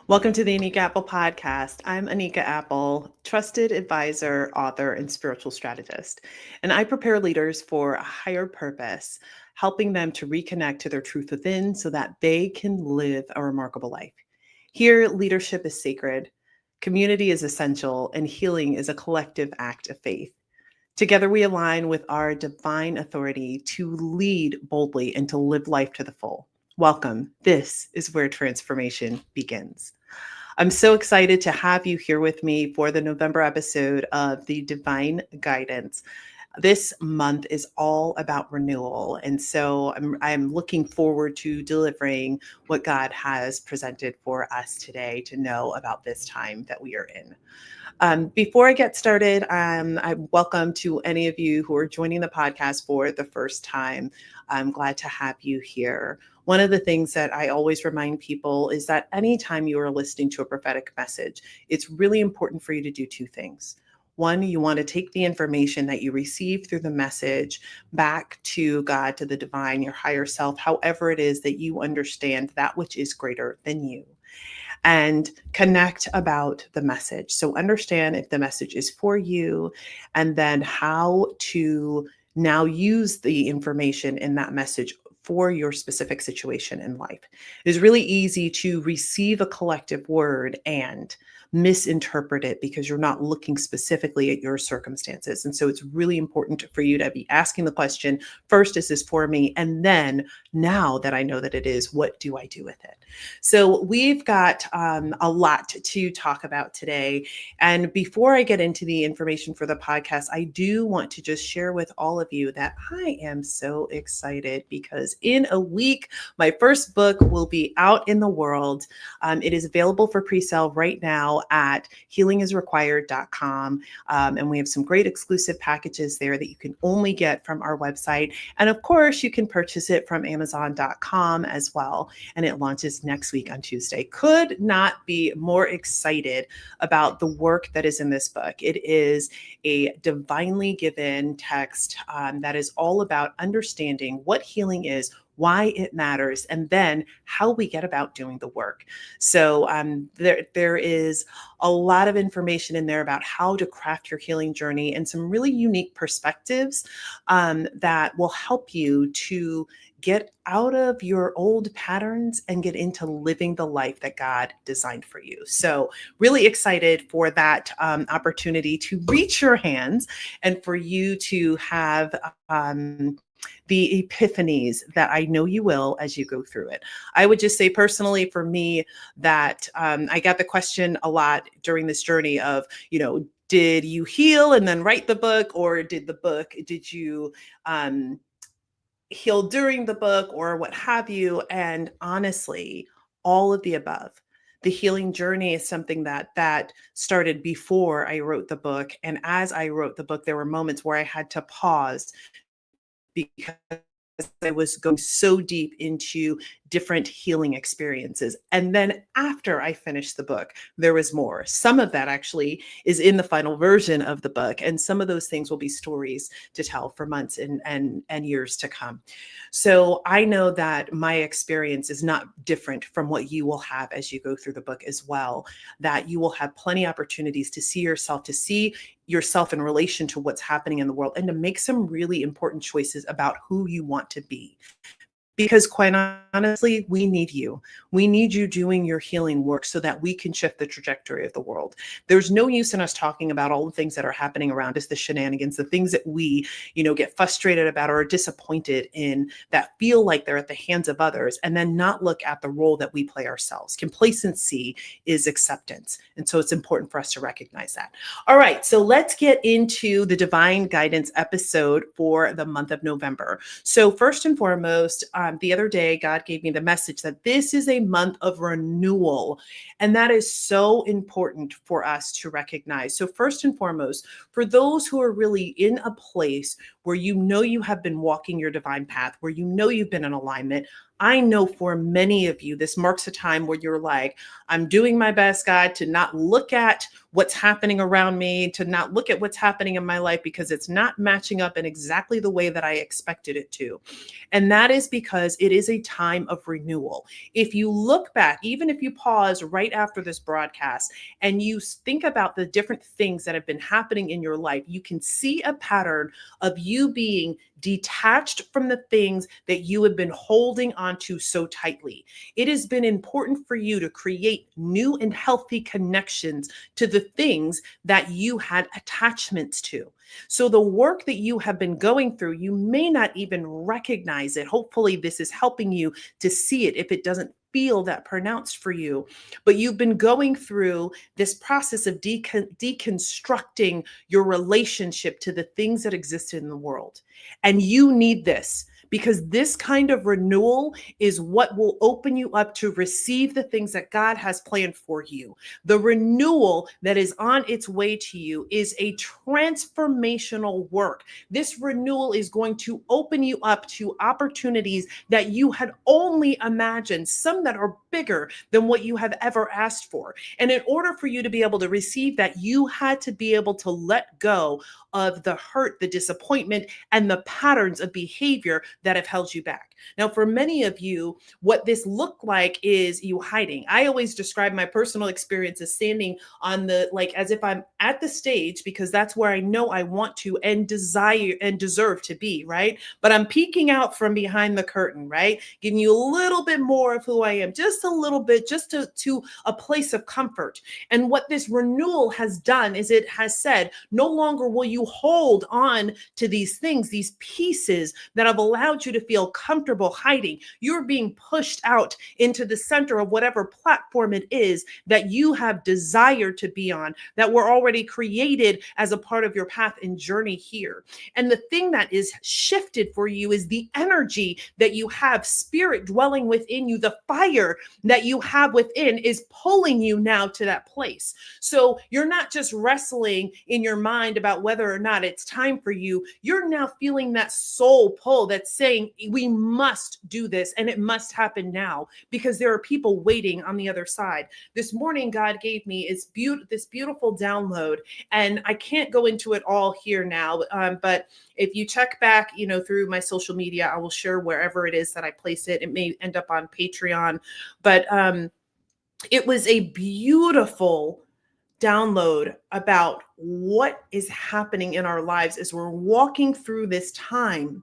Welcome to the Anika Apple Podcast. I'm Anika Apple, trusted advisor, author, and spiritual strategist. And I prepare leaders for a higher purpose, helping them to reconnect to their truth within so that they can live a remarkable life. Here, leadership is sacred, community is essential, and healing is a collective act of faith. Together, we align with our divine authority to lead boldly and to live life to the full. Welcome. This is where transformation begins. I'm so excited to have you here with me for the November episode of the Divine Guidance. This month is all about renewal. And so I'm looking forward to delivering what God has presented for us today to know about this time that we are in. Before I get started, I'm welcome to any of you who are joining the podcast for the first time. I'm glad to have you here. One of the things that I always remind people is that anytime you are listening to a prophetic message, it's really important for you to do two things. One, you want to take the information that you receive through the message back to God, to the divine, your higher self, however it is that you understand that which is greater than you, and connect about the message. So understand if the message is for you, and then how to now use the information in that message for your specific situation in life. It is really easy to receive a collective word and misinterpret it because you're not looking specifically at your circumstances. And so it's really important for you to be asking the question, first, is this for me? And then, now that I know that it is, what do I do with it? So we've got a lot to talk about today. And before I get into the information for the podcast, I do want to just share with all of you that I am so excited because in a week, my first book will be out in the world. It is available for pre-sale right now at healingisrequired.com. And we have some great exclusive packages there that you can only get from our website. And of course, you can purchase it from Amazon.com as well. And it launches next week on Tuesday. Could not be more excited about the work that is in this book. It is a divinely given text that is all about understanding what healing is, why it matters, and then how we get about doing the work. So there is a lot of information in there about how to craft your healing journey and some really unique perspectives that will help you to get out of your old patterns and get into living the life that God designed for you. So really excited for that opportunity to reach your hands and for you to have the epiphanies that I know you will as you go through it. I would just say personally for me that I got the question a lot during this journey of, did you heal and then write the book, or did you heal during the book, or what have you? And honestly, all of the above. The healing journey is something that started before I wrote the book. And as I wrote the book, there were moments where I had to pause because I was going so deep into different healing experiences. And then after I finished the book, there was more. Some of that actually is in the final version of the book. And some of those things will be stories to tell for months and years to come. So I know that my experience is not different from what you will have as you go through the book as well, that you will have plenty of opportunities to see yourself in relation to what's happening in the world and to make some really important choices about who you want to be. Because quite honestly, we need you. We need you doing your healing work so that we can shift the trajectory of the world. There's no use in us talking about all the things that are happening around us, the shenanigans, the things that we, get frustrated about or are disappointed in that feel like they're at the hands of others, and then not look at the role that we play ourselves. Complacency is acceptance. And so it's important for us to recognize that. All right, so let's get into the Divine Guidance episode for the month of November. So first and foremost, the other day, God gave me the message that this is a month of renewal. And that is so important for us to recognize. So first and foremost, for those who are really in a place where you have been walking your divine path, where you've been in alignment, I know for many of you, this marks a time where you're like, I'm doing my best, God, to not look at what's happening around me, to not look at what's happening in my life because it's not matching up in exactly the way that I expected it to. And that is because it is a time of renewal. If you look back, even if you pause right after this broadcast and you think about the different things that have been happening in your life, you can see a pattern of you being detached from the things that you have been holding onto so tightly. It has been important for you to create new and healthy connections to the things that you had attachments to. So the work that you have been going through, you may not even recognize it. Hopefully, this is helping you to see it if it doesn't feel that pronounced for you. But you've been going through this process of deconstructing your relationship to the things that existed in the world. And you need this because this kind of renewal is what will open you up to receive the things that God has planned for you. The renewal that is on its way to you is a transformational work. This renewal is going to open you up to opportunities that you had only imagined, some that are bigger than what you have ever asked for. And in order for you to be able to receive that, you had to be able to let go of the hurt, the disappointment, and the patterns of behavior that have held you back. Now, for many of you, what this looked like is you hiding. I always describe my personal experience as standing on the, like, as if I'm at the stage because that's where I know I want to and desire and deserve to be, right? But I'm peeking out from behind the curtain, right? Giving you a little bit more of who I am, just a little bit, just to a place of comfort. And what this renewal has done is it has said, no longer will you hold on to these things, these pieces that have allowed you to feel comfortable hiding. You're being pushed out into the center of whatever platform it is that you have desired to be on, that were already created as a part of your path and journey here. And the thing that is shifted for you is the energy that you have, spirit dwelling within you, the fire that you have within is pulling you now to that place. So you're not just wrestling in your mind about whether or not it's time for you. You're now feeling that soul pull that's saying, we must do this and it must happen now because there are people waiting on the other side. This morning, God gave me this beautiful download, and I can't go into it all here now, but if you check back, through my social media, I will share wherever it is that I place it. It may end up on Patreon, but it was a beautiful download about what is happening in our lives as we're walking through this time.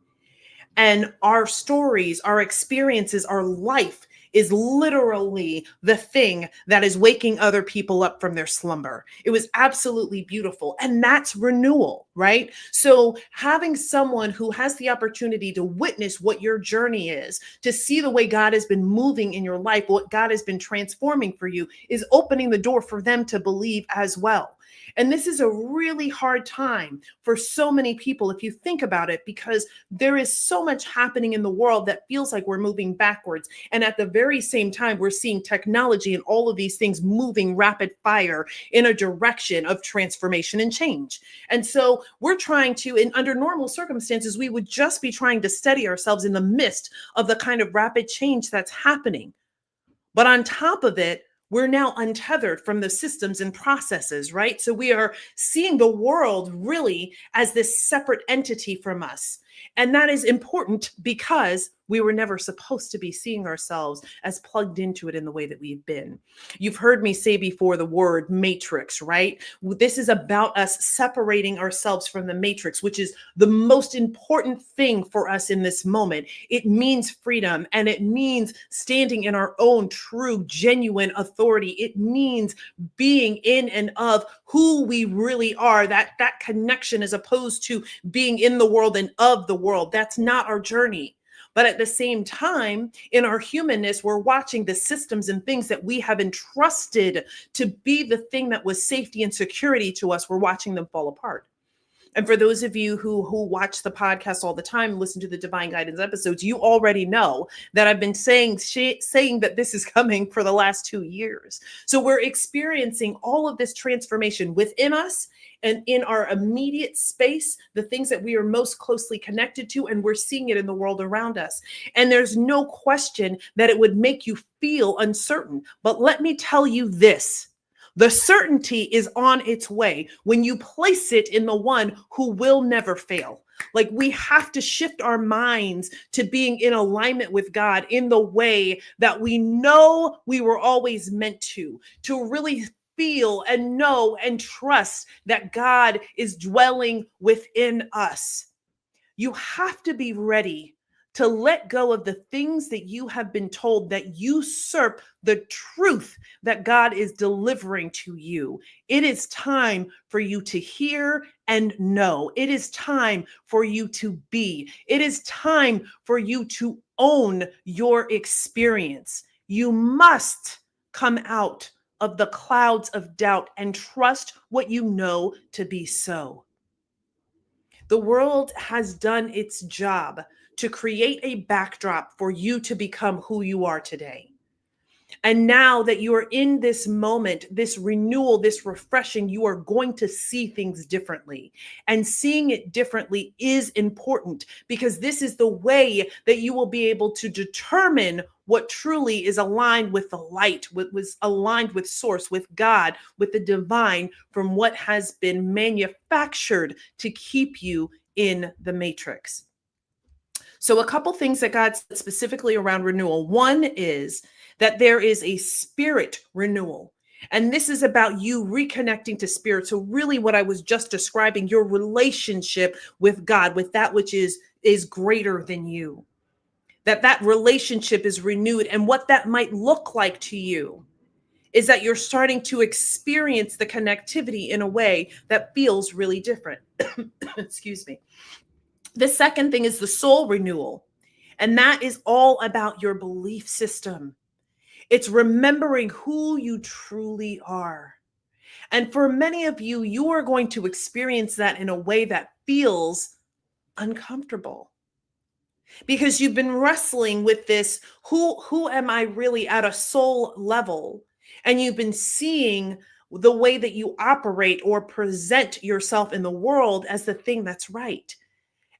And our stories, our experiences, our life is literally the thing that is waking other people up from their slumber. It was absolutely beautiful. And that's renewal, right? So having someone who has the opportunity to witness what your journey is, to see the way God has been moving in your life, what God has been transforming for you, is opening the door for them to believe as well. And this is a really hard time for so many people, if you think about it, because there is so much happening in the world that feels like we're moving backwards. And at the very same time, we're seeing technology and all of these things moving rapid fire in a direction of transformation and change. And so we're trying to, under normal circumstances, we would just be trying to steady ourselves in the midst of the kind of rapid change that's happening. But on top of it, we're now untethered from the systems and processes, right? So we are seeing the world really as this separate entity from us. And that is important because we were never supposed to be seeing ourselves as plugged into it in the way that we've been. You've heard me say before the word matrix, right? This is about us separating ourselves from the matrix, which is the most important thing for us in this moment. It means freedom, and it means standing in our own true, genuine authority. It means being in and of who we really are, that connection as opposed to being in the world and of the world. That's not our journey. But at the same time, in our humanness, we're watching the systems and things that we have entrusted to be the thing that was safety and security to us. We're watching them fall apart. And for those of you who watch the podcast all the time, listen to the Divine Guidance episodes, you already know that I've been saying that this is coming for the last 2 years. So we're experiencing all of this transformation within us and in our immediate space, the things that we are most closely connected to, and we're seeing it in the world around us. And there's no question that it would make you feel uncertain. But let me tell you this. The certainty is on its way when you place it in the one who will never fail. Like, we have to shift our minds to being in alignment with God in the way that we know we were always meant to really feel and know and trust that God is dwelling within us. You have to be ready to let go of the things that you have been told that usurp the truth that God is delivering to you. It is time for you to hear and know. It is time for you to be. It is time for you to own your experience. You must come out of the clouds of doubt and trust what you know to be so. The world has done its job to create a backdrop for you to become who you are today. And now that you are in this moment, this renewal, this refreshing, you are going to see things differently. And seeing it differently is important because this is the way that you will be able to determine what truly is aligned with the light, what was aligned with source, with God, with the divine, from what has been manufactured to keep you in the matrix. So a couple things that God said specifically around renewal. One is that there is a spirit renewal. And this is about you reconnecting to spirit. So really what I was just describing, your relationship with God, with that which is greater than you, that relationship is renewed. And what that might look like to you is that you're starting to experience the connectivity in a way that feels really different. Excuse me. The second thing is the soul renewal. And that is all about your belief system. It's remembering who you truly are. And for many of you, you are going to experience that in a way that feels uncomfortable because you've been wrestling with this, who am I really at a soul level? And you've been seeing the way that you operate or present yourself in the world as the thing that's right.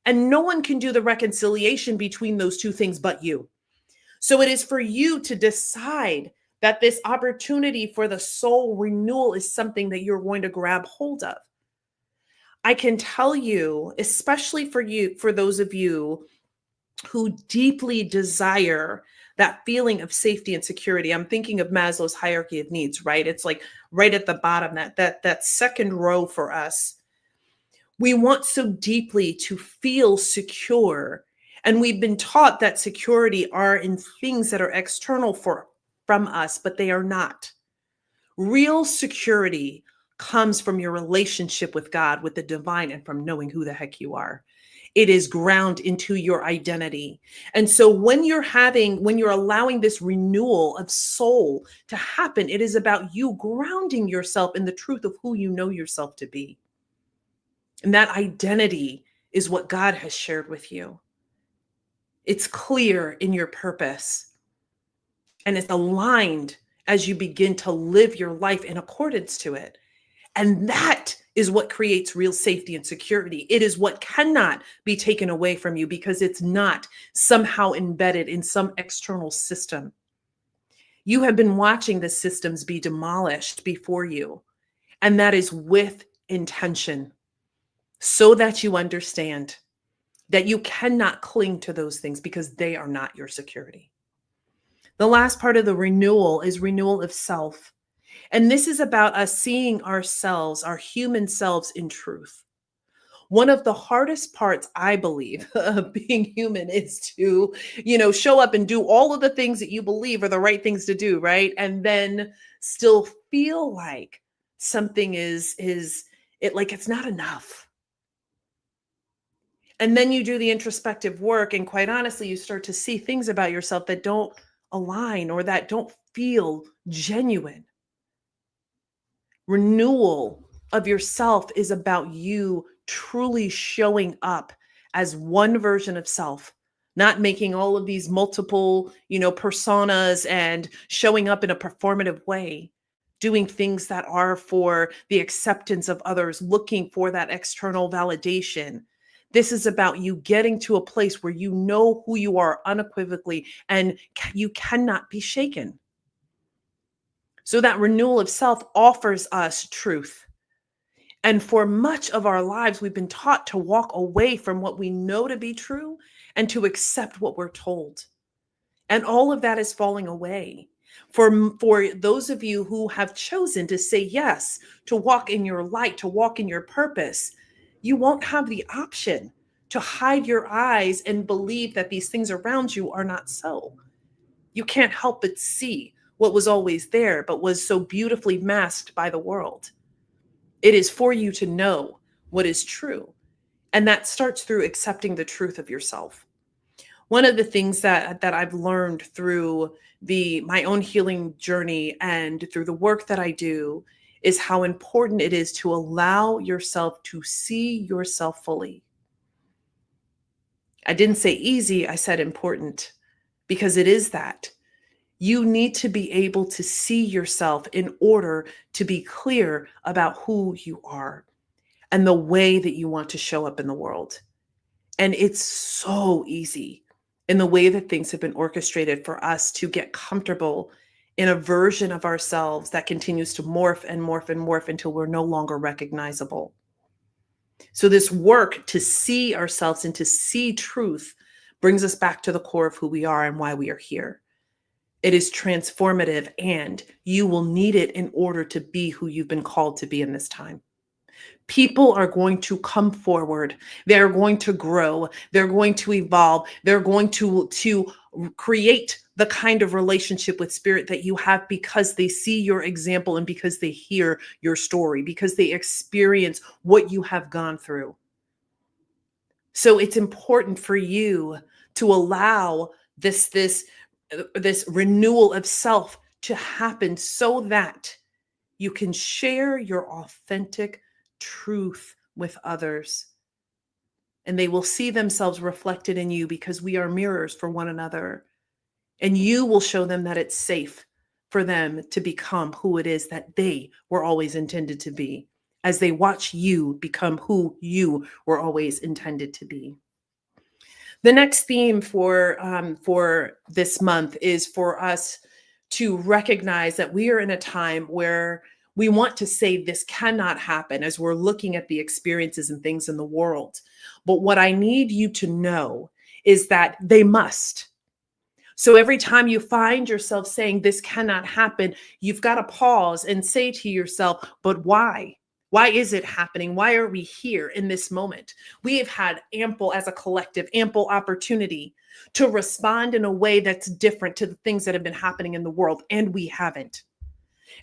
And no one can do the reconciliation between those two things but you. So it is for you to decide that this opportunity for the soul renewal is something that you're going to grab hold of. I can tell you, especially for those of you who deeply desire that feeling of safety and security. I'm thinking of Maslow's hierarchy of needs, right? It's like right at the bottom, that second row for us. We want so deeply to feel secure. And we've been taught that security are in things that are external from us, but they are not. Real security comes from your relationship with God, with the divine, and from knowing who the heck you are. It is ground into your identity. And so when you're allowing this renewal of soul to happen, it is about you grounding yourself in the truth of who you know yourself to be. And that identity is what God has shared with you. It's clear in your purpose. And it's aligned as you begin to live your life in accordance to it. And that is what creates real safety and security. It is what cannot be taken away from you because it's not somehow embedded in some external system. You have been watching the systems be demolished before you, and that is with intention, so that you understand that you cannot cling to those things because they are not your security. The last part of the renewal is renewal of self. And this is about us seeing ourselves, our human selves in truth. One of the hardest parts, I believe, of being human is to, show up and do all of the things that you believe are the right things to do, right? And then still feel like something is like it's not enough. And then you do the introspective work, and quite honestly, you start to see things about yourself that don't align or that don't feel genuine. Renewal of yourself is about you truly showing up as one version of self, not making all of these multiple, personas and showing up in a performative way, doing things that are for the acceptance of others, looking for that external validation. This is about you getting to a place where you know who you are unequivocally and you cannot be shaken. So that renewal of self offers us truth. And for much of our lives, we've been taught to walk away from what we know to be true and to accept what we're told. And all of that is falling away. For those of you who have chosen to say yes, to walk in your light, to walk in your purpose, you won't have the option to hide your eyes and believe that these things around you are not so. You can't help but see what was always there, but was so beautifully masked by the world. It is for you to know what is true. And that starts through accepting the truth of yourself. One of the things that I've learned through my own healing journey and through the work that I do is how important it is to allow yourself to see yourself fully. I didn't say easy, I said important, because it is that. You need to be able to see yourself in order to be clear about who you are and the way that you want to show up in the world. And it's so easy in the way that things have been orchestrated for us to get comfortable in a version of ourselves that continues to morph and morph and morph until we're no longer recognizable. So this work to see ourselves and to see truth brings us back to the core of who we are and why we are here. It is transformative, and you will need it in order to be who you've been called to be in this time. People are going to come forward. They're going to grow. They're going to evolve. They're going to create the kind of relationship with spirit that you have because they see your example and because they hear your story, because they experience what you have gone through. So it's important for you to allow this renewal of self to happen so that you can share your authentic truth with others. And they will see themselves reflected in you because we are mirrors for one another. And you will show them that it's safe for them to become who it is that they were always intended to be, as they watch you become who you were always intended to be. The next theme for this month is for us to recognize that we are in a time where we want to say this cannot happen as we're looking at the experiences and things in the world. But what I need you to know is that they must. So every time you find yourself saying this cannot happen, you've got to pause and say to yourself, but why? Why is it happening? Why are we here in this moment? We have had as a collective, ample opportunity to respond in a way that's different to the things that have been happening in the world, and we haven't.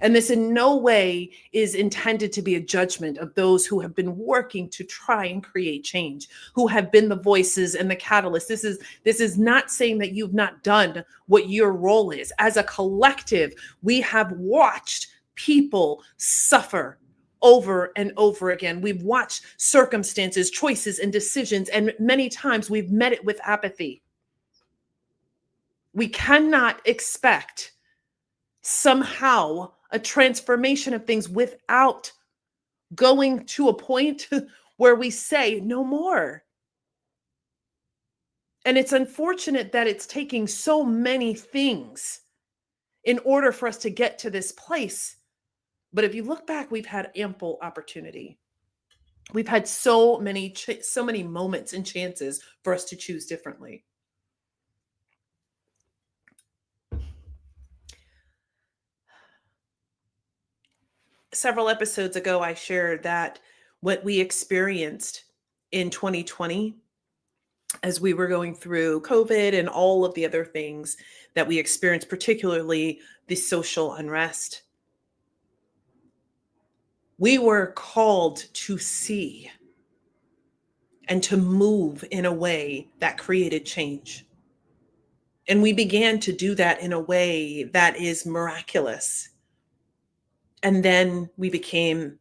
And this in no way is intended to be a judgment of those who have been working to try and create change, who have been the voices and the catalysts. This is not saying that you've not done what your role is. As a collective, we have watched people suffer over and over again. We've watched circumstances, choices, and decisions, and many times we've met it with apathy. We cannot expect somehow a transformation of things without going to a point where we say no more. And it's unfortunate that it's taking so many things in order for us to get to this place. But if you look back, we've had ample opportunity. We've had so many moments and chances for us to choose differently. Several episodes ago, I shared that what we experienced in 2020 as we were going through COVID and all of the other things that we experienced, particularly the social unrest, we were called to see and to move in a way that created change. And we began to do that in a way that is miraculous. And then we became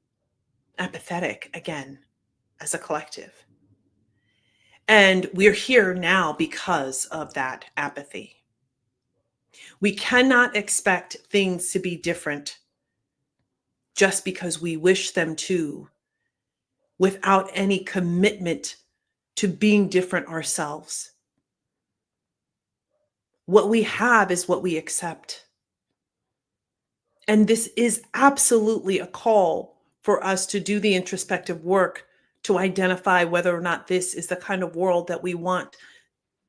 apathetic again as a collective. And we're here now because of that apathy. We cannot expect things to be different just because we wish them to, without any commitment to being different ourselves. What we have is what we accept. And this is absolutely a call for us to do the introspective work to identify whether or not this is the kind of world that we want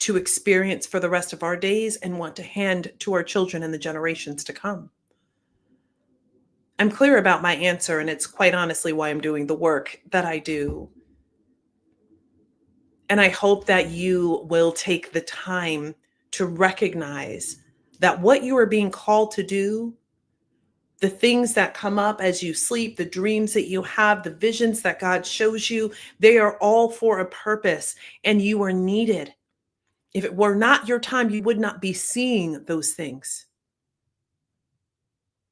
to experience for the rest of our days and want to hand to our children and the generations to come. I'm clear about my answer, and it's quite honestly why I'm doing the work that I do. And I hope that you will take the time to recognize that what you are being called to do, the things that come up as you sleep, the dreams that you have, the visions that God shows you, they are all for a purpose, and you are needed. If it were not your time, you would not be seeing those things.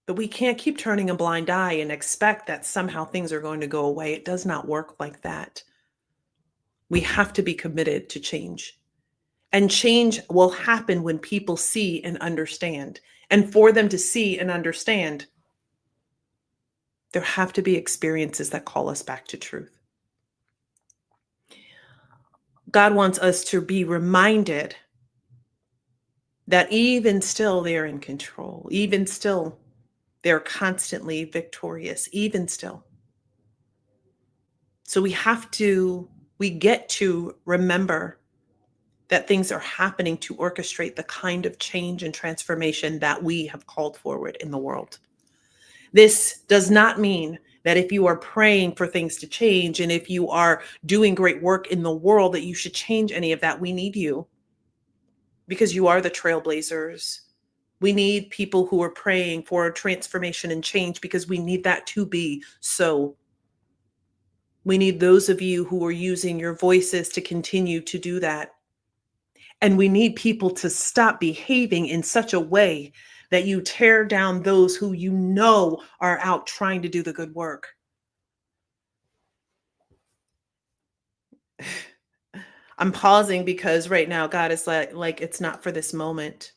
But we can't keep turning a blind eye and expect that somehow things are going to go away. It does not work like that. We have to be committed to change. And change will happen when people see and understand. And for them to see and understand, there have to be experiences that call us back to truth. God wants us to be reminded that even still they're in control, even still they're constantly victorious, even still. So we get to remember that things are happening to orchestrate the kind of change and transformation that we have called forward in the world. This does not mean that if you are praying for things to change and if you are doing great work in the world that you should change any of that. We need you because you are the trailblazers. We need people who are praying for transformation and change because we need that to be so. We need those of you who are using your voices to continue to do that. And we need people to stop behaving in such a way that you tear down those who you know are out trying to do the good work. I'm pausing because right now God is like it's not for this moment.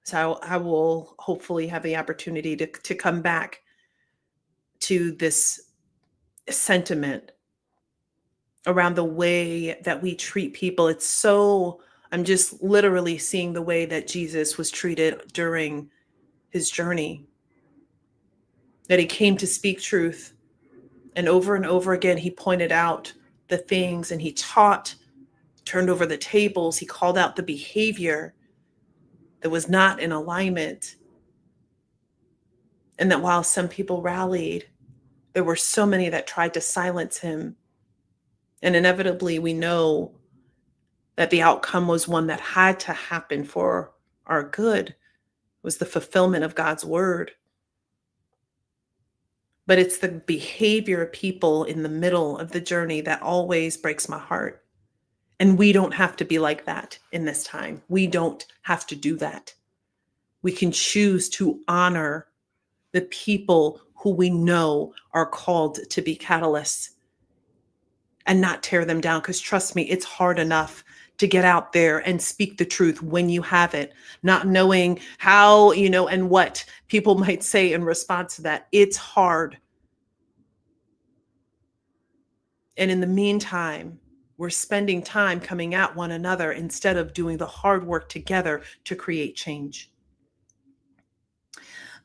So I will hopefully have the opportunity to come back to this sentiment around the way that we treat people. I'm just literally seeing the way that Jesus was treated during his journey, that he came to speak truth. And over again, he pointed out the things and he taught, turned over the tables. He called out the behavior that was not in alignment. And that while some people rallied, there were so many that tried to silence him. And inevitably, we know that the outcome was one that had to happen for our good. It was the fulfillment of God's word. But it's the behavior of people in the middle of the journey that always breaks my heart. And we don't have to be like that in this time. We don't have to do that. We can choose to honor the people who we know are called to be catalysts and not tear them down. Because trust me, it's hard enough to get out there and speak the truth when you have it, not knowing how, and what people might say in response to that. It's hard. And in the meantime, we're spending time coming at one another instead of doing the hard work together to create change.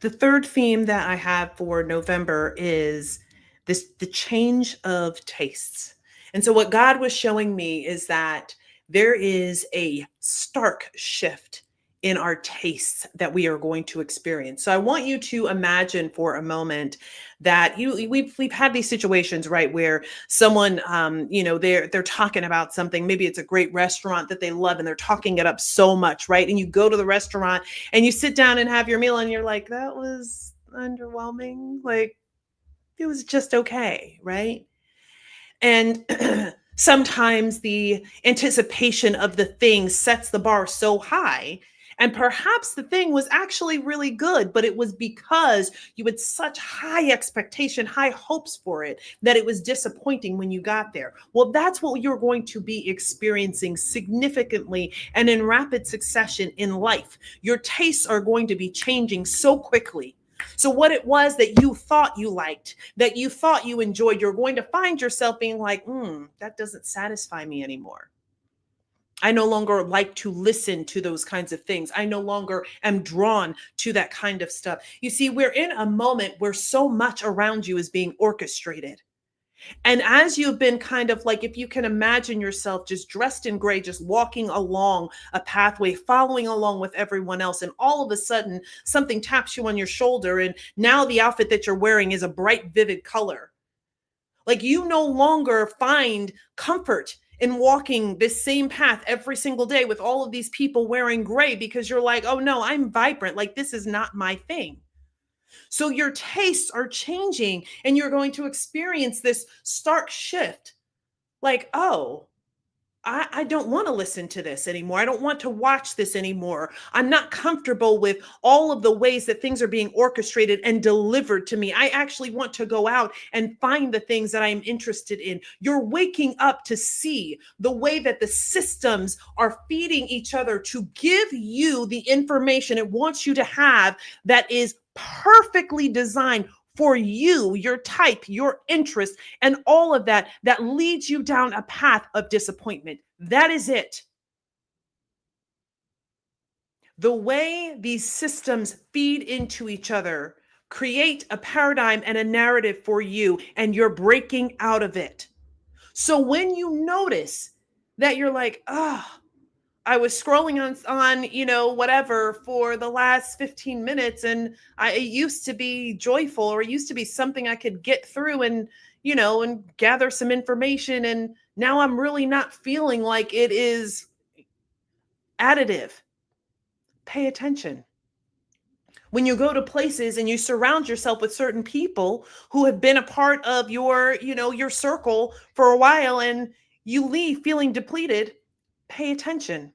The third theme that I have for November is the change of tastes. And so what God was showing me is that there is a stark shift in our tastes that we are going to experience. So I want you to imagine for a moment that we've had these situations, right, where someone they're talking about something. Maybe it's a great restaurant that they love and they're talking it up so much, right? And you go to the restaurant and you sit down and have your meal and you're like, that was underwhelming. Like, it was just okay, right? And sometimes the anticipation of the thing sets the bar so high. And perhaps the thing was actually really good, but it was because you had such high expectation, high hopes for it, that it was disappointing when you got there. Well, that's what you're going to be experiencing significantly and in rapid succession in life. Your tastes are going to be changing so quickly. So, what it was that you thought you liked, that you thought you enjoyed, you're going to find yourself being like, that doesn't satisfy me anymore. I no longer like to listen to those kinds of things. I no longer am drawn to that kind of stuff. You see, we're in a moment where so much around you is being orchestrated. And as you've been kind of like, if you can imagine yourself just dressed in gray, just walking along a pathway, following along with everyone else, and all of a sudden something taps you on your shoulder, and now the outfit that you're wearing is a bright, vivid color. Like you no longer find comfort in walking this same path every single day with all of these people wearing gray because you're like, oh no, I'm vibrant. Like this is not my thing. So your tastes are changing and you're going to experience this stark shift. Like, oh, I don't want to listen to this anymore. I don't want to watch this anymore. I'm not comfortable with all of the ways that things are being orchestrated and delivered to me. I actually want to go out and find the things that I'm interested in. You're waking up to see the way that the systems are feeding each other to give you the information it wants you to have that is perfectly designed for you, your type, your interest, and all of that, that leads you down a path of disappointment. That is it. The way these systems feed into each other create a paradigm and a narrative for you, and you're breaking out of it. So when you notice that you're like, I was scrolling on whatever for the last 15 minutes and it used to be joyful, or it used to be something I could get through and gather some information. And now I'm really not feeling like it is additive. Pay attention. When you go to places and you surround yourself with certain people who have been a part of your circle for a while, and you leave feeling depleted, pay attention.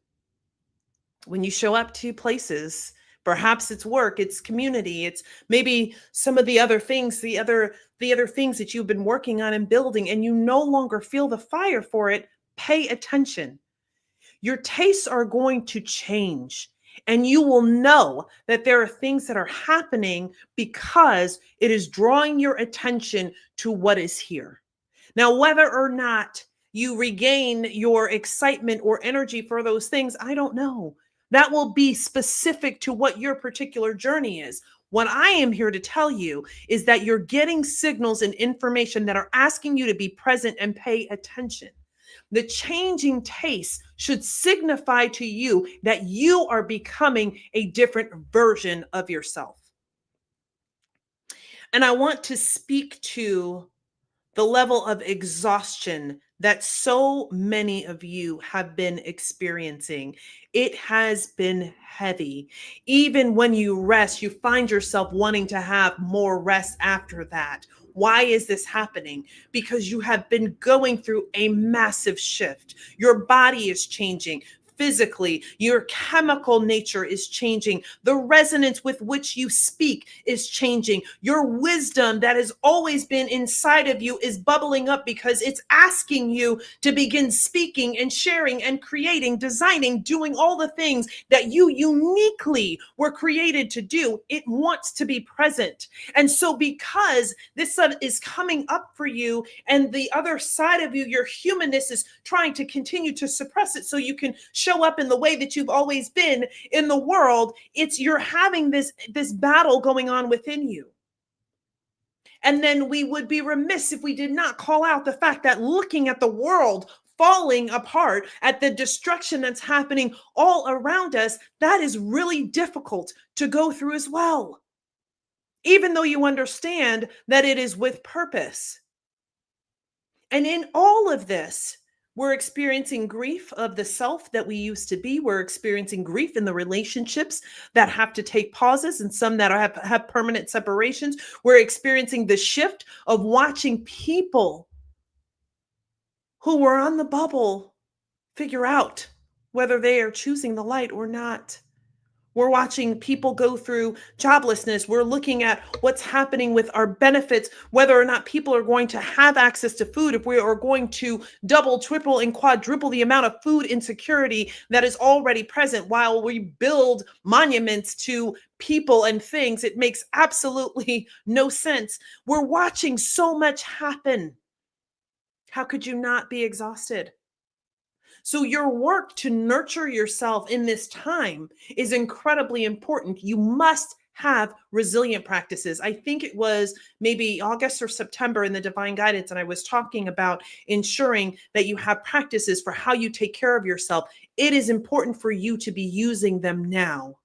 When you show up to places, perhaps it's work, it's community, it's maybe some of the other things, the other things that you've been working on and building, and you no longer feel the fire for it, pay attention. Your tastes are going to change, and you will know that there are things that are happening because it is drawing your attention to what is here. Now, whether or not you regain your excitement or energy for those things, I don't know. That will be specific to what your particular journey is. What I am here to tell you is that you're getting signals and information that are asking you to be present and pay attention. The changing taste should signify to you that you are becoming a different version of yourself. And I want to speak to the level of exhaustion that so many of you have been experiencing. It has been heavy. Even when you rest, you find yourself wanting to have more rest after that. Why is this happening? Because you have been going through a massive shift. Your body is changing. Physically, your chemical nature is changing. The resonance with which you speak is changing. Your wisdom that has always been inside of you is bubbling up because it's asking you to begin speaking and sharing and creating, designing, doing all the things that you uniquely were created to do. It wants to be present. And so because this is coming up for you, and the other side of you, your humanness, is trying to continue to suppress it so you can show up in the way that you've always been in the world, you're having this battle going on within you. And then we would be remiss if we did not call out the fact that looking at the world falling apart, at the destruction that's happening all around us, that is really difficult to go through as well. Even though you understand that it is with purpose. And in all of this, we're experiencing grief of the self that we used to be. We're experiencing grief in the relationships that have to take pauses and some that have permanent separations. We're experiencing the shift of watching people who were on the bubble figure out whether they are choosing the light or not. We're watching people go through joblessness. We're looking at what's happening with our benefits, whether or not people are going to have access to food, if we are going to double, triple, and quadruple the amount of food insecurity that is already present while we build monuments to people and things. It makes absolutely no sense. We're watching so much happen. How could you not be exhausted? So, your work to nurture yourself in this time is incredibly important. You must have resilient practices. I think it was maybe August or September in the Divine Guidance, and I was talking about ensuring that you have practices for how you take care of yourself. It is important for you to be using them now.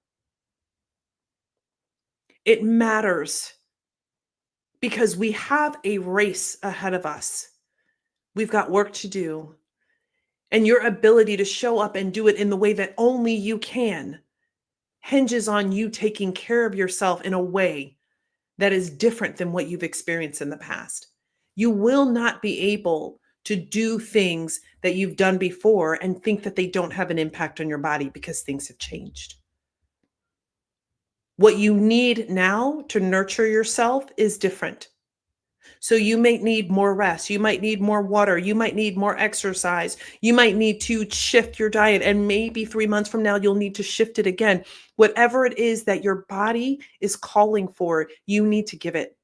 It matters because we have a race ahead of us. We've got work to do. And your ability to show up and do it in the way that only you can hinges on you taking care of yourself in a way that is different than what you've experienced in the past. You will not be able to do things that you've done before and think that they don't have an impact on your body because things have changed. What you need now to nurture yourself is different. So you may need more rest. You might need more water. You might need more exercise. You might need to shift your diet. And maybe 3 months from now, you'll need to shift it again. Whatever it is that your body is calling for, you need to give it.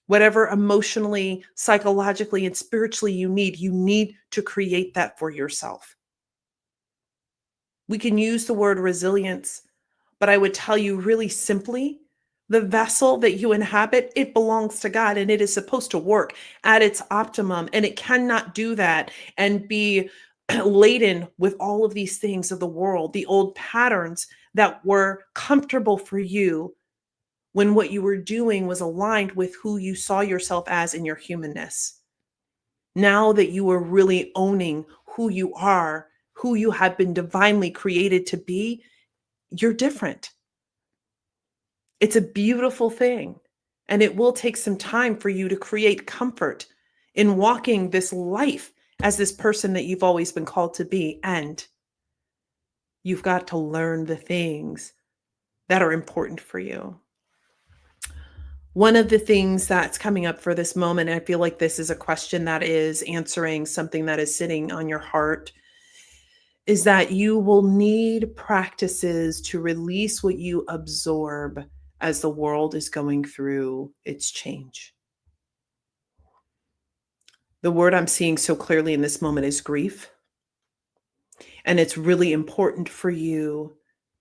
Whatever emotionally, psychologically, and spiritually you need to create that for yourself. We can use the word resilience, but I would tell you really simply, the vessel that you inhabit, it belongs to God and it is supposed to work at its optimum. And it cannot do that and be laden with all of these things of the world, the old patterns that were comfortable for you when what you were doing was aligned with who you saw yourself as in your humanness. Now that you are really owning who you are, who you have been divinely created to be, you're different. It's a beautiful thing. And it will take some time for you to create comfort in walking this life as this person that you've always been called to be. And you've got to learn the things that are important for you. One of the things that's coming up for this moment, and I feel like this is a question that is answering something that is sitting on your heart, is that you will need practices to release what you absorb as the world is going through its change. The word I'm seeing so clearly in this moment is grief. And it's really important for you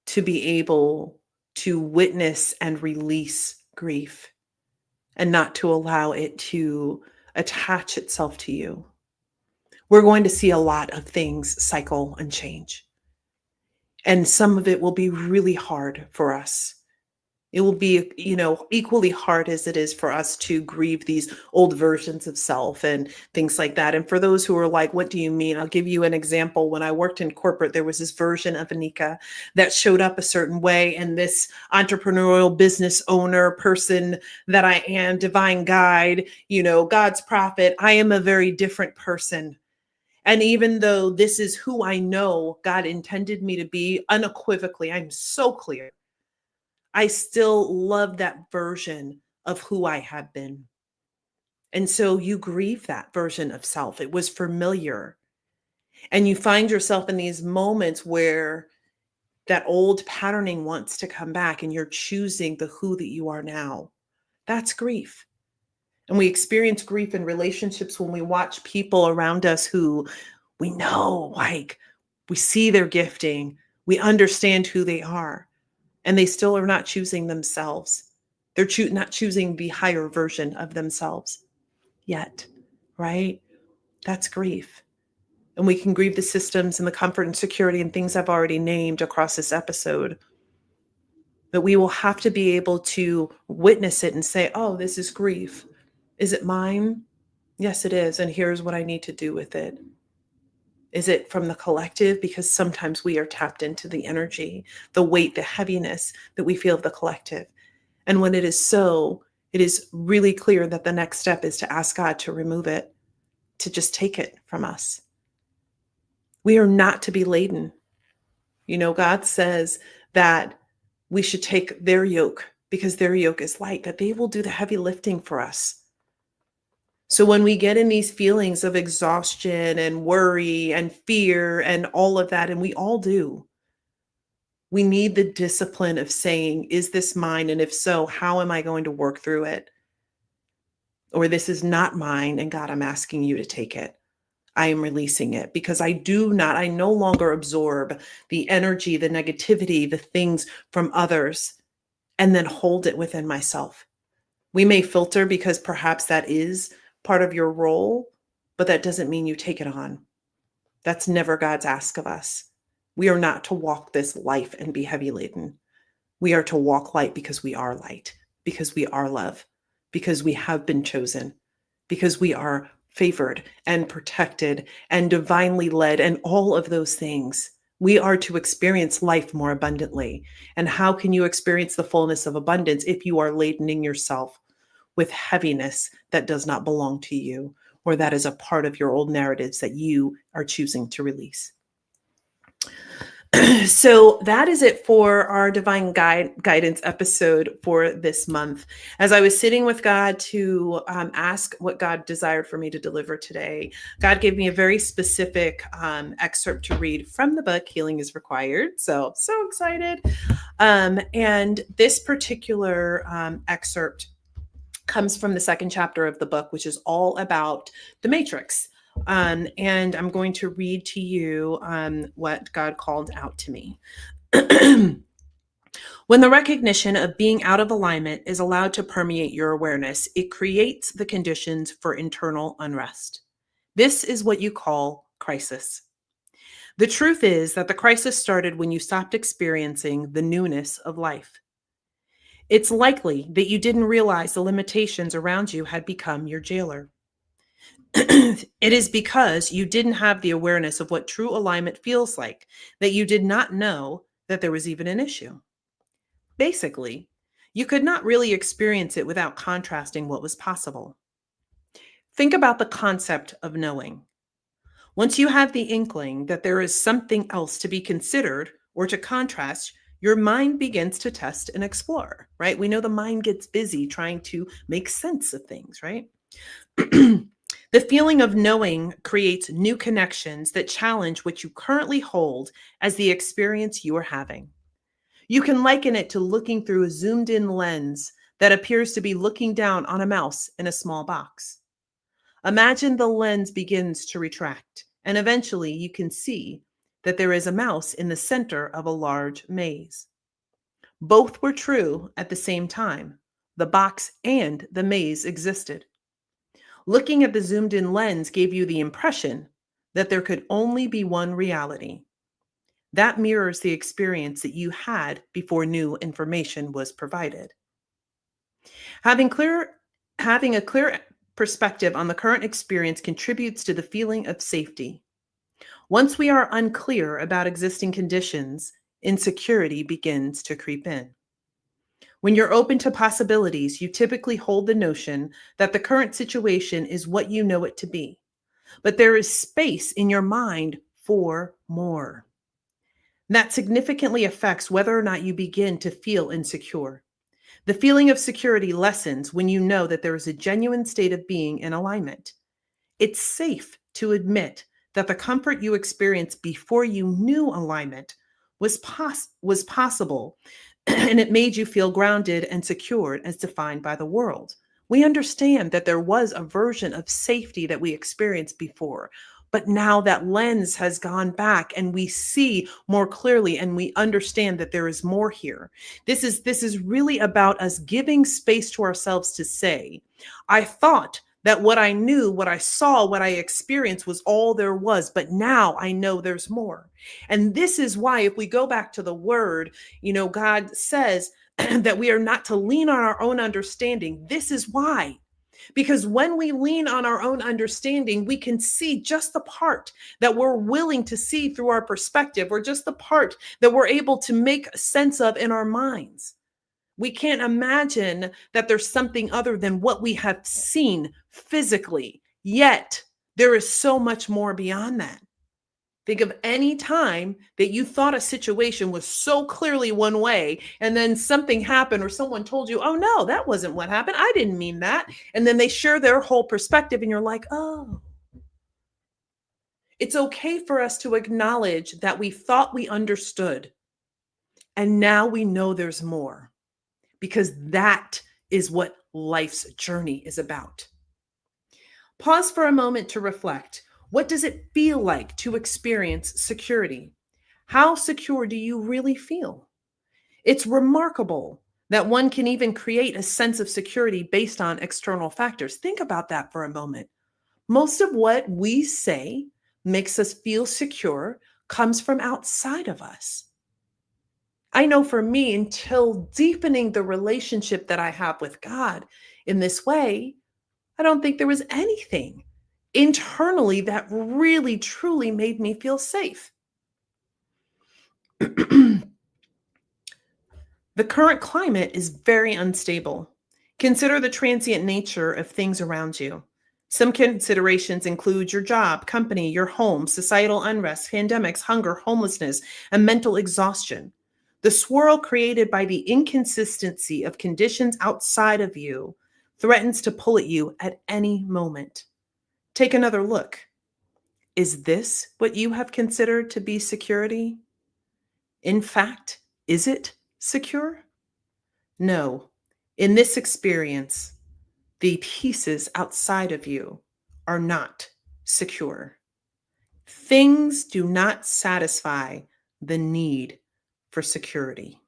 to be able to witness and release grief and not to allow it to attach itself to you. We're going to see a lot of things cycle and change. And some of it will be really hard for us. It will be, equally hard as it is for us to grieve these old versions of self and things like that. And for those who are like, what do you mean? I'll give you an example. When I worked in corporate, there was this version of Anika that showed up a certain way. And this entrepreneurial business owner person that I am, divine guide, God's prophet, I am a very different person. And even though this is who I know God intended me to be, unequivocally, I'm so clear, I still love that version of who I have been. And so you grieve that version of self. It was familiar. And you find yourself in these moments where that old patterning wants to come back and you're choosing the who that you are now. That's grief. And we experience grief in relationships when we watch people around us who we know, like, we see their gifting, we understand who they are. And they still are not choosing themselves. They're not choosing the higher version of themselves yet, right? That's grief. And we can grieve the systems and the comfort and security and things I've already named across this episode. But we will have to be able to witness it and say, oh, this is grief. Is it mine? Yes, it is. And here's what I need to do with it. Is it from the collective? Because sometimes we are tapped into the energy, the weight, the heaviness that we feel of the collective. And when it is so, it is really clear that the next step is to ask God to remove it, to just take it from us. We are not to be laden. God says that we should take their yoke because their yoke is light, that they will do the heavy lifting for us. So when we get in these feelings of exhaustion and worry and fear and all of that, and we all do, we need the discipline of saying, is this mine? And if so, how am I going to work through it? Or this is not mine, and God, I'm asking you to take it. I am releasing it because I no longer absorb the energy, the negativity, the things from others, and then hold it within myself. We may filter because perhaps that is part of your role, but that doesn't mean you take it on. That's never God's ask of us. We are not to walk this life and be heavy laden. We are to walk light because we are light, because we are love, because we have been chosen, because we are favored and protected and divinely led and all of those things. We are to experience life more abundantly. And how can you experience the fullness of abundance if you are ladening yourself with heaviness that does not belong to you, or that is a part of your old narratives that you are choosing to release? So that is it for our divine guidance episode for this month. As I was sitting with God to ask what God desired for me to deliver today, God gave me a very specific excerpt to read from the book, Healing is Required. So excited. And this particular excerpt comes from the second chapter of the book, which is all about the matrix. And I'm going to read to you what God called out to me. When the recognition of being out of alignment is allowed to permeate your awareness, it creates the conditions for internal unrest. This is what you call crisis. The truth is that the crisis started when you stopped experiencing the newness of life. It's likely that you didn't realize the limitations around you had become your jailer. It is because you didn't have the awareness of what true alignment feels like that you did not know that there was even an issue. Basically, you could not really experience it without contrasting what was possible. Think about the concept of knowing. Once you have the inkling that there is something else to be considered or to contrast, your mind begins to test and explore, right? We know the mind gets busy trying to make sense of things, right? The feeling of knowing creates new connections that challenge what you currently hold as the experience you are having. You can liken it to looking through a zoomed-in lens that appears to be looking down on a mouse in a small box. Imagine the lens begins to retract, and eventually you can see that there is a mouse in the center of a large maze. Both were true at the same time. The box and the maze existed. Looking at the zoomed-in lens gave you the impression that there could only be one reality. That mirrors the experience that you had before new information was provided. Having a clear perspective on the current experience contributes to the feeling of safety. Once we are unclear about existing conditions, insecurity begins to creep in. When you're open to possibilities, you typically hold the notion that the current situation is what you know it to be. But there is space in your mind for more. That significantly affects whether or not you begin to feel insecure. The feeling of security lessens when you know that there is a genuine state of being in alignment. It's safe to admit that the comfort you experienced before you knew alignment was possible, and it made you feel grounded and secured as defined by the world. We understand that there was a version of safety that we experienced before, but now that lens has gone back and we see more clearly and we understand that there is more here. This is really about us giving space to ourselves to say, I thought that what I knew, what I saw, what I experienced was all there was, but now I know there's more. And this is why, if we go back to the word, God says that we are not to lean on our own understanding. This is why. Because when we lean on our own understanding, we can see just the part that we're willing to see through our perspective, or just the part that we're able to make sense of in our minds. We can't imagine that there's something other than what we have seen physically. Yet there is so much more beyond that. Think of any time that you thought a situation was so clearly one way, and then something happened or someone told you, oh no, that wasn't what happened. I didn't mean that. And then they share their whole perspective, and you're like, oh, it's okay for us to acknowledge that we thought we understood, and now we know there's more, because that is what life's journey is about. Pause for a moment to reflect. What does it feel like to experience security? How secure do you really feel? It's remarkable that one can even create a sense of security based on external factors. Think about that for a moment. Most of what we say makes us feel secure comes from outside of us. I know for me, until deepening the relationship that I have with God in this way, I don't think there was anything internally that really, truly made me feel safe. The current climate is very unstable. Consider the transient nature of things around you. Some considerations include your job, company, your home, societal unrest, pandemics, hunger, homelessness, and mental exhaustion. The swirl created by the inconsistency of conditions outside of you threatens to pull at you at any moment. Take another look. Is this what you have considered to be security? In fact, is it secure? No. In this experience, the pieces outside of you are not secure. Things do not satisfy the need for security.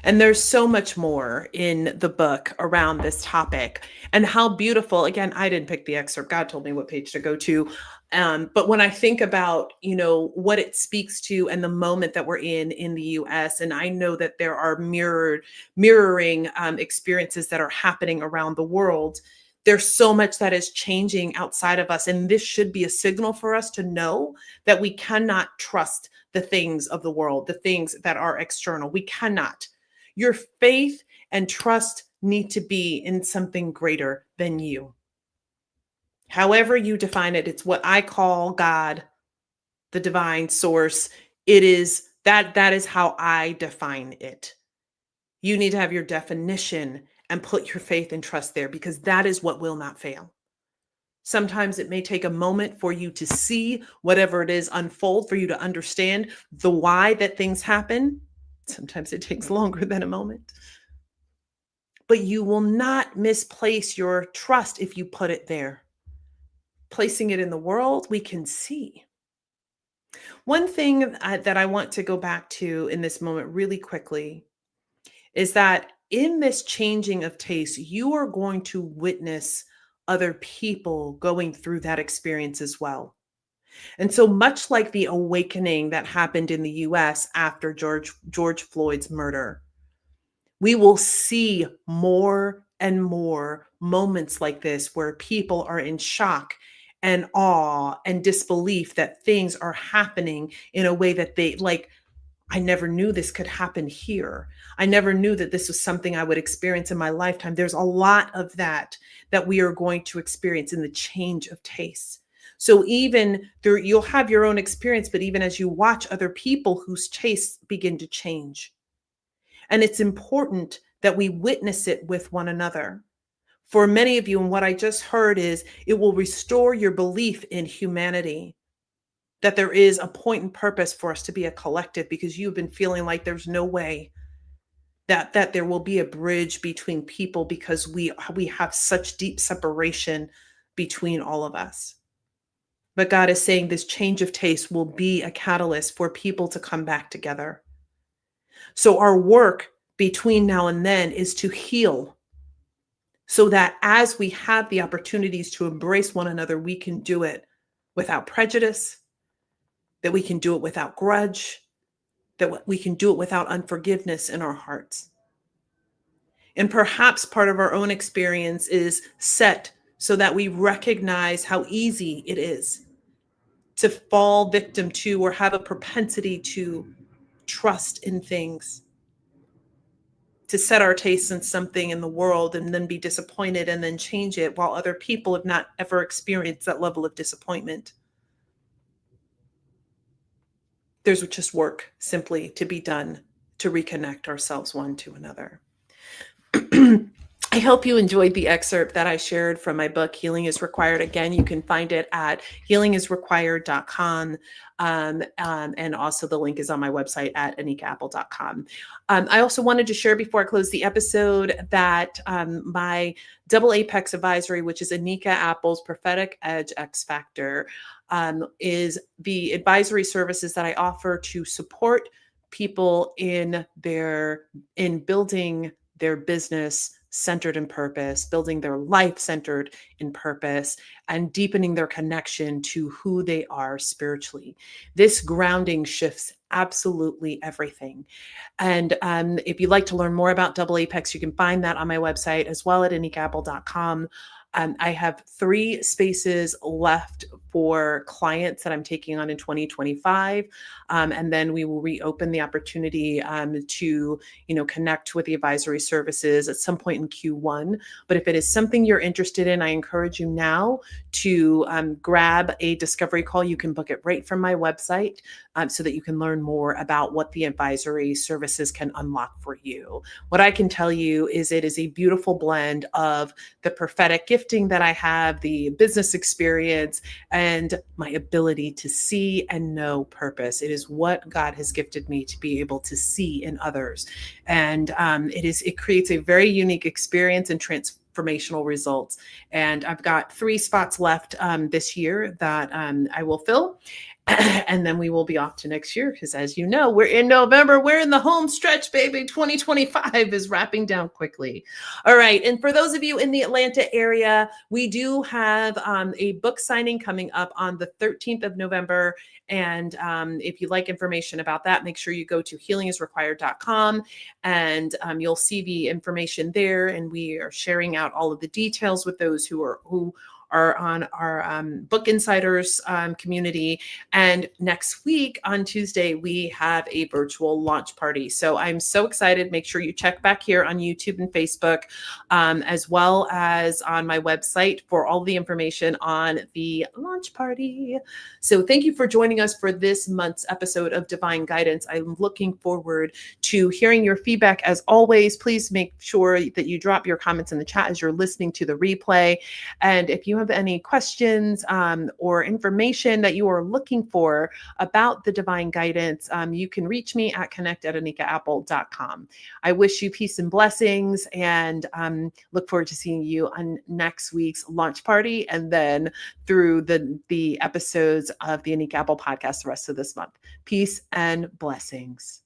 And there's so much more in the book around this topic, and how beautiful. Again, I didn't pick the excerpt. God told me what page to go to. But when I think about, what it speaks to and the moment that we're in the US, and I know that there are mirroring experiences that are happening around the world. There's so much that is changing outside of us. And this should be a signal for us to know that we cannot trust the things of the world, the things that are external. We cannot. Your faith and trust need to be in something greater than you. However you define it, it's what I call God, the divine source. It is that is how I define it. You need to have your definition and put your faith and trust there, because that is what will not fail. Sometimes it may take a moment for you to see whatever it is unfold, for you to understand the why that things happen. Sometimes it takes longer than a moment. But you will not misplace your trust if you put it there. Placing it in the world, we can see. One thing that I want to go back to in this moment really quickly is that in this changing of taste, you are going to witness other people going through that experience as well. And so much like the awakening that happened in the US after George Floyd's murder, we will see more and more moments like this where people are in shock and awe and disbelief that things are happening in a way that they like. I never knew this could happen here. I never knew that this was something I would experience in my lifetime. There's a lot of that we are going to experience in the change of tastes. So even there, you'll have your own experience, but even as you watch other people whose tastes begin to change. And it's important that we witness it with one another. For many of you, and what I just heard is, it will restore your belief in humanity, that there is a point and purpose for us to be a collective, because you've been feeling like there's no way that there will be a bridge between people, because we have such deep separation between all of us. But God is saying this change of taste will be a catalyst for people to come back together. So our work between now and then is to heal, so that as we have the opportunities to embrace one another, we can do it without prejudice, that we can do it without grudge, that we can do it without unforgiveness in our hearts. And perhaps part of our own experience is set so that we recognize how easy it is to fall victim to, or have a propensity to trust in things, to set our tastes in something in the world and then be disappointed and then change it, while other people have not ever experienced that level of disappointment. there's just work simply to be done to reconnect ourselves one to another. I hope you enjoyed the excerpt that I shared from my book, Healing is Required. Again, you can find it at healingisrequired.com. And also the link is on my website at anikaapple.com. I also wanted to share before I close the episode that my Double Apex Advisory, which is Anika Apple's Prophetic Edge X Factor, is the advisory services that I offer to support people in building their business centered in purpose, building their life centered in purpose, and deepening their connection to who they are spiritually. This grounding shifts absolutely everything. And if you'd like to learn more about Double Apex, you can find that on my website as well at anikaapple.com. I have 3 spaces left for clients that I'm taking on in 2025. And then we will reopen the opportunity to, connect with the advisory services at some point in Q1. But if it is something you're interested in, I encourage you now to grab a discovery call. You can book it right from my website so that you can learn more about what the advisory services can unlock for you. What I can tell you is it is a beautiful blend of the prophetic gifting that I have, the business experience, and my ability to see and know purpose. It is what God has gifted me to be able to see in others. And it creates a very unique experience and transformational results. And I've got 3 spots left this year that I will fill. And then we will be off to next year because, as you know, we're in November. We're in the home stretch, baby. 2025 is wrapping down quickly. All right. And for those of you in the Atlanta area, we do have a book signing coming up on the 13th of November. And if you'd like information about that, make sure you go to healingisrequired.com and you'll see the information there. And we are sharing out all of the details with those who are on our Book Insiders community. And next week on Tuesday, we have a virtual launch party. So I'm so excited. Make sure you check back here on YouTube and Facebook, as well as on my website for all the information on the launch party. So thank you for joining us for this month's episode of Divine Guidance. I'm looking forward to hearing your feedback. As always, please make sure that you drop your comments in the chat as you're listening to the replay. And if you have any questions or information that you are looking for about the divine guidance, you can reach me at connect@anikaapple.com. I wish you peace and blessings and look forward to seeing you on next week's launch party and then through the episodes of the Anika Apple Podcast the rest of this month. Peace and blessings.